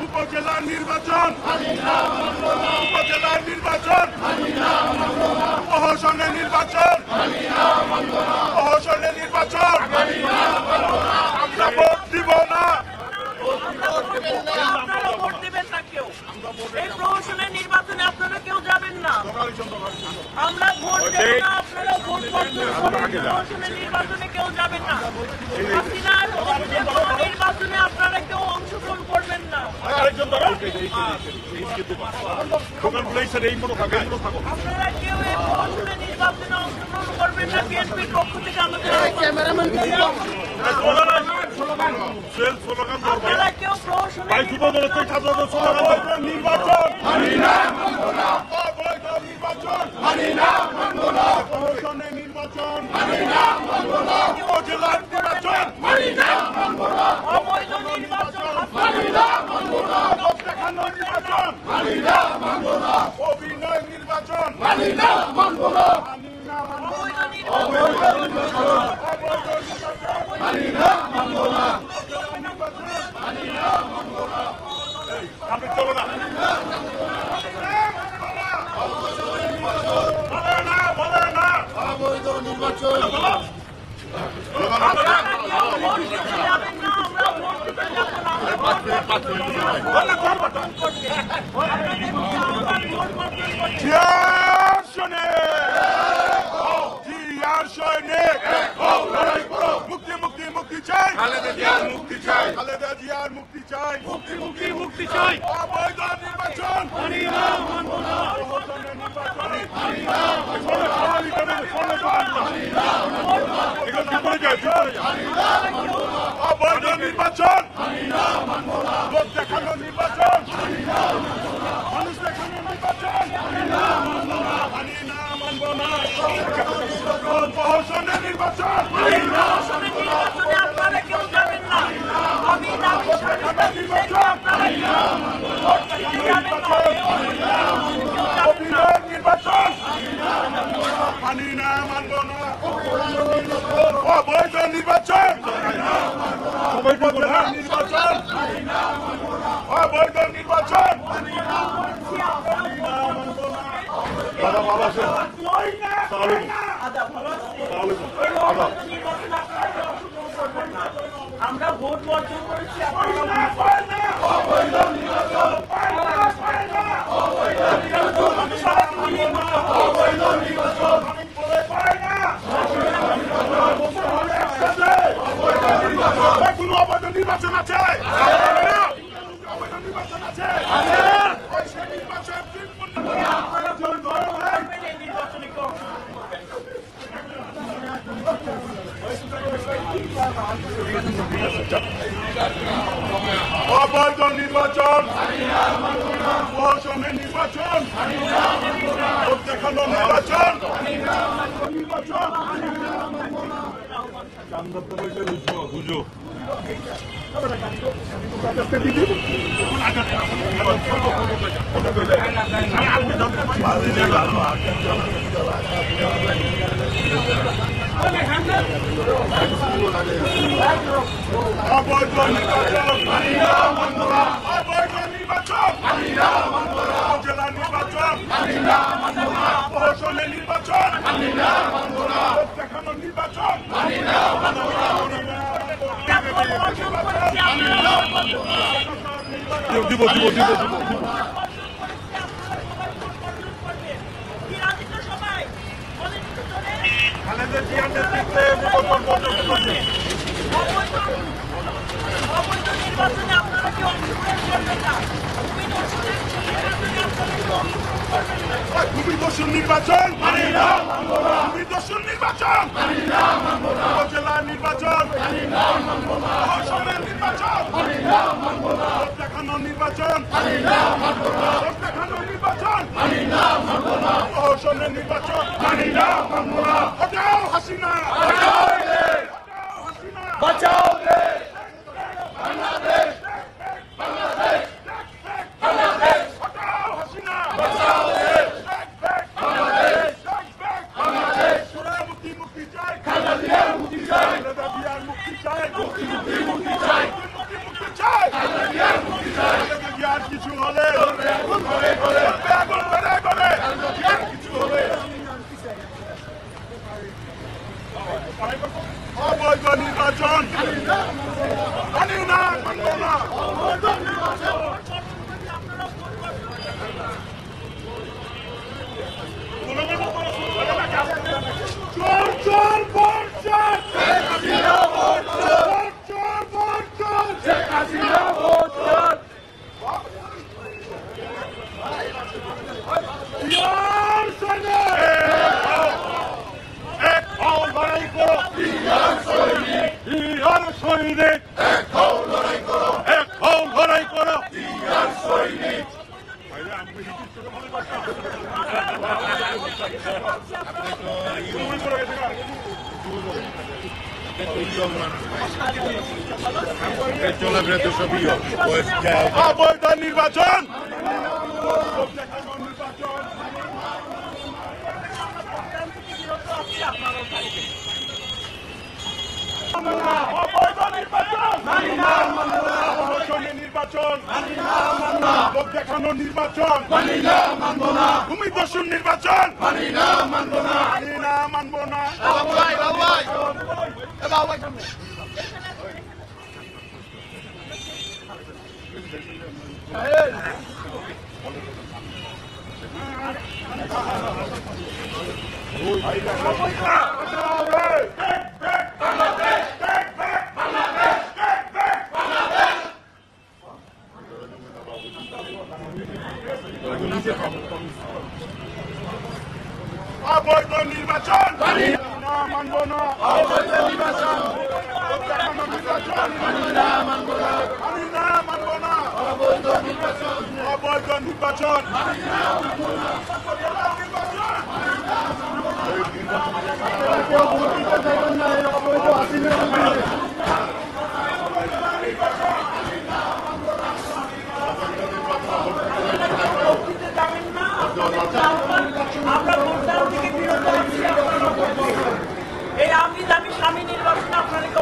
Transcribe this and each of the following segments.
উপজেলা নির্বাচন, উপজেলা নির্বাচন, প্রহসনের নির্বাচন, প্রহসনের নির্বাচন, আমরা ভোট দিব না। আপনারা ভোট দিবেন না কেউ, এই প্রহসনের নির্বাচনে আপনারা কেউ যাবেন না। আমরা ভোট দেব না, আপনারা ভোট করবেন। প্রহসনের নির্বাচনে কেউ যাবেন না। নির্বাচনে আপনারা কেউ অংশগ্রহণ করবেন না। আপনারা কেউ এই প্রহসনের নির্বাচনে অংশগ্রহণ করবেন না। বিএনপির পক্ষ থেকে আমাদের আপনারা কেউ প্রহসনের নির্বাচন মানি না, মানব না। অবৈধ নির্বাচন মানি না, মানব না। প্রহসনের নির্বাচন মানি না, মানব না। উপজেলার নির্বাচন মানি না, মানব না। অবৈধ নির্বাচন মানি না, মানব না। লোক দেখানোর নির্বাচন মানি না, মানব না। অভিনয় নির্বাচন মানি না, মানব না। অবৈধ নির্বাচন মানি না, মানব না। মুক্তি মুক্তি মুক্তি চাই, খালেদা জিয়ার মুক্তি চাই, খালেদা জিয়ার মুক্তি চাই, মুক্তি মুক্তি মুক্তি চাই। অবৈধ নির্বাচন মানি না, মানব না। প্রহসনের নির্বাচন মানি না, মানব না। অবৈধ নির্বাচন মানি না, মানব না। লোক দেখানোর নির্বাচন মানি না, মানুষ দেখানোর নির্বাচন মানি না, মানব না। মানি না, মানব না। প্রহসনের নির্বাচন মানি না, নির্বাচনে আপনারা কেউ যাবেন না। আমি দাবি স্বাধীনতা দিবসে আপনারা অভিনয় নির্বাচন মানি না, মানব না। অবৈধ নির্বাচন, অবৈধ নির্বাচন, অবৈধ নির্বাচন আমরা ভোট বর্জন করেছি। নির্বাচন আছে, নির্বাচন আছে। অবৈধ নির্বাচন, প্রহসনের নির্বাচন, ভোট দেখানোর নির্বাচন, বুঝো অবৈধ নির্বাচন মানি না, মানব না। অবৈধ নির্বাচন মানি না, মানব না। উপজেলা নির্বাচন মানি না, মানব না। প্রহসনের নির্বাচন মানি না, মানব না। লোক দেখানোর নির্বাচন মানি না, মানব না। দিব দিব দিব দিব। খালেদা জিয়ার নেতৃত্বে নির্বাচন বর্জন করছে। অবৈধ নির্বাচনে আপনারা কেউ অংশগ্রহণ করবেন না। ভূমি দস্যুর নির্বাচন মানি না, মানব না। ভূমি দস্যুর নির্বাচন মানি না, মানব না। উপজেলা নির্বাচন মানি না, মানব না। প্রহসনের নির্বাচন মানি না, মানব না। লোক দেখানোর নির্বাচন মানি না, মানব না। লোক দেখানোর নির্বাচন মানি প্রহসনের নির্বাচন মানি না, মানব না। হটাও হাসিনা, হটাও হাসিনা, বাঁচাও দেশ, বাংলাদেশ, বাংলাদেশ, বাংলাদেশ, হটাও হাসিনা, বাঁচাও দেশ, বাংলাদেশ, বাংলাদেশ, মুক্তি মুক্তি চাই, খালেদা জিয়ার মুক্তি চাই, খালেদা জিয়ার মুক্তি চাই, মুক্তি মুক্তি মুক্তি চাই, মুক্তি মুক্তি চাই, খালেদা জিয়ার মুক্তি চাই, খালেদা জিয়ার কিছু হলে আগুন করে করে আগুন করে করে খালেদা জিয়ার কিছু হলে অবৈধ নির্বাচন মানি না, মানব না। অবৈধ নির্বাচন চোর চোর ভোট চোর, শেখ হাসিনা ভোট চোর, চোর ভোট চোর, শেখ হাসিনা ভোট চোর। ইয়ার সৈনিক এক হও লড়াই করো, ইয়ার সৈনিক, ইয়ার সৈনিক এক হও লড়াই করো, এক হও লড়াই করো, ইয়ার সৈনিক। অবৈধ নির্বাচন অবৈধ নির্বাচন মানি না, মানব না। প্রহসনের নির্বাচন মানি না, মানব না। লোক দেখানো নির্বাচন মানি না, মানব না। ভূমিদস্যুর নির্বাচন মানি না, মানব না, মানি না, মানব না। অবৈধ নির্বাচন মানি না, মানব না। অবৈধ নির্বাচন মানি না, মানব না, মানি না, মানব না। অবৈধ নির্বাচন, অবৈধ নির্বাচন মানি না, মানব না। এই আমি দাবি স্বামী নির্বাচন আপনাদেরকে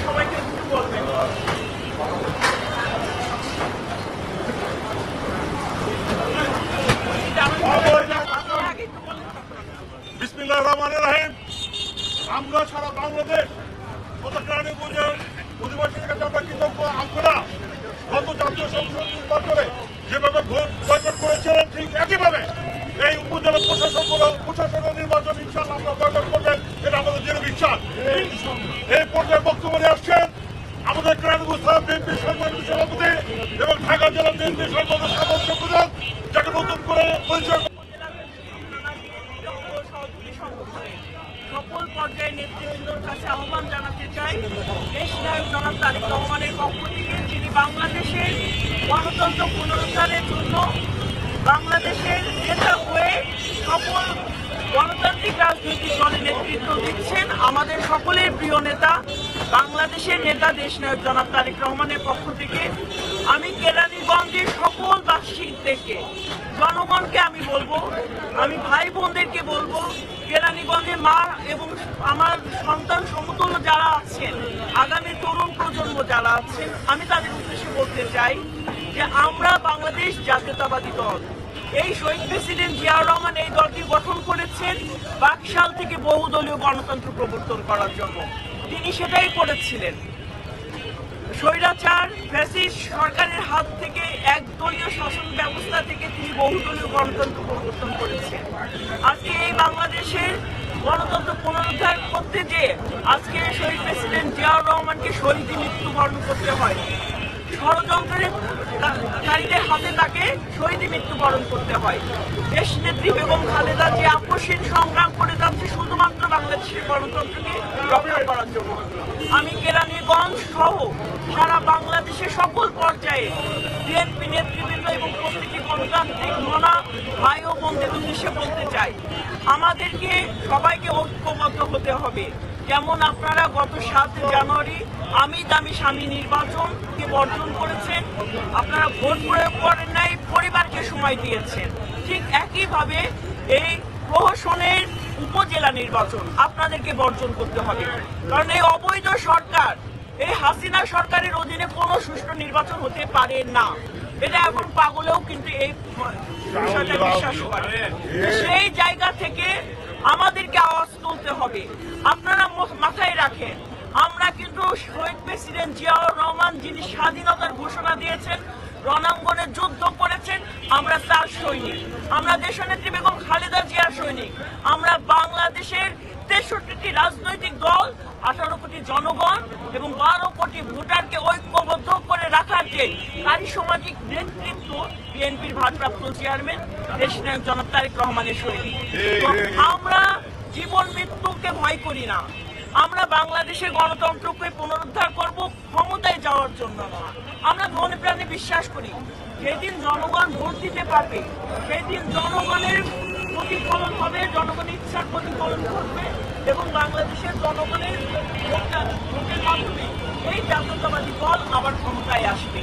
সবাইকে বলবেন। বিসমিল্লাহির রহমানির রহিম। আমরা সারা বাংলাদেশ পতাকানি বুঝে অধিবাসীর কাছে আমরা কৃতজ্ঞ। আমরা গত জাতীয় সংসদ নির্বাচনে যেভাবে ভোট বয়কট করেছিলেন, ঠিক একইভাবে এই উপজেলা প্রশাসনের নির্বাচন ইনশাআল্লাহ আমরা বয়কট করবেন, এটা আমাদের দৃঢ় বিশ্বাস। এই পর্যায়ে বক্তব্য নিয়ে আসছেন আমাদের কেরানীগঞ্জ বিএনপি সম্মানিত সভাপতি এবং ঢাকা জেলা বিএনপি সম্মানিত সাধারণ সম্পাদক, যাকে নতুন করে পরিচয় সকল পর্যায়ের নেতৃবৃন্দর কাছে আহ্বান জানাতে চাই, দেশ নায়ক জনাব তারেক রহমানের পক্ষ থেকে, যিনি বাংলাদেশের গণতন্ত্র পুনরুদ্ধারের জন্য বাংলাদেশের নেতা হয়ে সকল গণতান্ত্রিক রাজনৈতিক দলের নেতৃত্ব দিচ্ছেন। আমাদের সকলের প্রিয় নেতা, বাংলাদেশের নেতা দেশ নায়ক জনাব তারেক রহমানের পক্ষ থেকে আমি কেরানীগঞ্জের সকল বাসিন্দাদেরকে, জনগণকে আমি বলবো, আমি ভাই বোনদেরকে বলবো, কেরানীগঞ্জে মা এবং আমার সন্তান সমতুল্য যারা আছেন, আগামী তরুণ প্রজন্ম যারা আছেন, আমি তাদের উদ্দেশ্যে বলতে চাই যে আমরা বাংলাদেশ জাতীয়তাবাদী দল, এই শহীদ প্রেসিডেন্ট জিয়াউর রহমান এই দলটি গঠন করেছেন বাকশাল থেকে বহুদলীয় গণতন্ত্র প্রবর্তন করার জন্য। তিনি সেটাই করেছিলেন। স্বৈরাচার ফ্যাসিস্ট সরকারের হাত থেকে একদলীয় শাসন ব্যবস্থা থেকে তিনি বহুদলীয় গণতন্ত্র প্রবর্তন করেছেন। আজকে এই বাংলাদেশের গণতন্ত্র পুনরুদ্ধার করতে যে আজকে শহীদ প্রেসিডেন্ট জিয়াউর রহমানকে শহীদী মৃত্যুবরণ করতে হয়, ষড়যন্ত্রকারীদের হাতে তাকে শহীদী মৃত্যুবরণ করতে হয়। দেশনেত্রী বেগম খালেদা যে আপসহীন সংগ্রাম করে যাচ্ছে শুধুমাত্র বাংলাদেশের গণতন্ত্রকে রক্ষা করার জন্য। আমি কেরানীগঞ্জ সহ সারা বাংলাদেশের সকল পর্যায়ে বিএনপি নেতৃবৃন্দ এবং প্রতিটি গণতান্ত্রিক মনা ভাই ও বোনদের উদ্দেশ্যে বলতে চাই, আমাদেরকে সবাইকে ঐক্যবদ্ধ হতে হবে। যেমন আপনারা গত 7 জানুয়ারি আমি দামি স্বামী নির্বাচনকে বর্জন করেছেন, আপনারা ভোট প্রয়োগ করেন নাই, পরিবারকে সময় দিয়েছেন। ঠিক একইভাবে এই প্রহসনের উপজেলা নির্বাচন আপনাদেরকে বর্জন করতে হবে, কারণ এই অবৈধ সরকার, এই হাসিনা সরকারের অধীনে কোনো সুষ্ঠু নির্বাচন হতে পারে না। এটা এখন পাগলেও কিন্তু এই বিষয়টা বিশ্বাস করে। সেই জায়গা থেকে আমাদেরকে আওয়াজ তুলতে হবে। আপনারা মাথায় রাখেন, আমরা কিন্তু শহীদ প্রেসিডেন্ট জিয়াউর রহমান যিনি স্বাধীনতার ঘোষণা দিয়েছেন, রণাঙ্গনে যুদ্ধ করেছেন, আমরা তার সৈনিক। আমরা দেশনেত্রী বেগম খালেদা জিয়ার সৈনিক। আমরা বাংলাদেশের 63টি রাজনৈতিক দল, 18 কোটি জনগণ এবং 12 কোটি ভোটারকে ঐক্যবদ্ধ করে রাখার যে কারিসামাজিক নেতৃত্ব বিএনপির ভারপ্রাপ্ত চেয়ারম্যান দেশনায়ক জনাব তারেক রহমানের সৈনিক। আমরা জীবন মৃত্যুকে ভয় করি না। আমরা বাংলাদেশের গণতন্ত্রকে পুনরুদ্ধার করব ক্ষমতায় যাওয়ার জন্য না। আমরা মনে প্রাণে বিশ্বাস করি যেদিন জনগণ ভোট দিতে পারবে, সেদিন জনগণের প্রতিফলন হবে, জনগণের ইচ্ছার প্রতিফলন ঘটবে এবং বাংলাদেশের জনগণের ভোটের মাধ্যমে এই জাতীয়তাবাদী দল আবার ক্ষমতায় আসবে।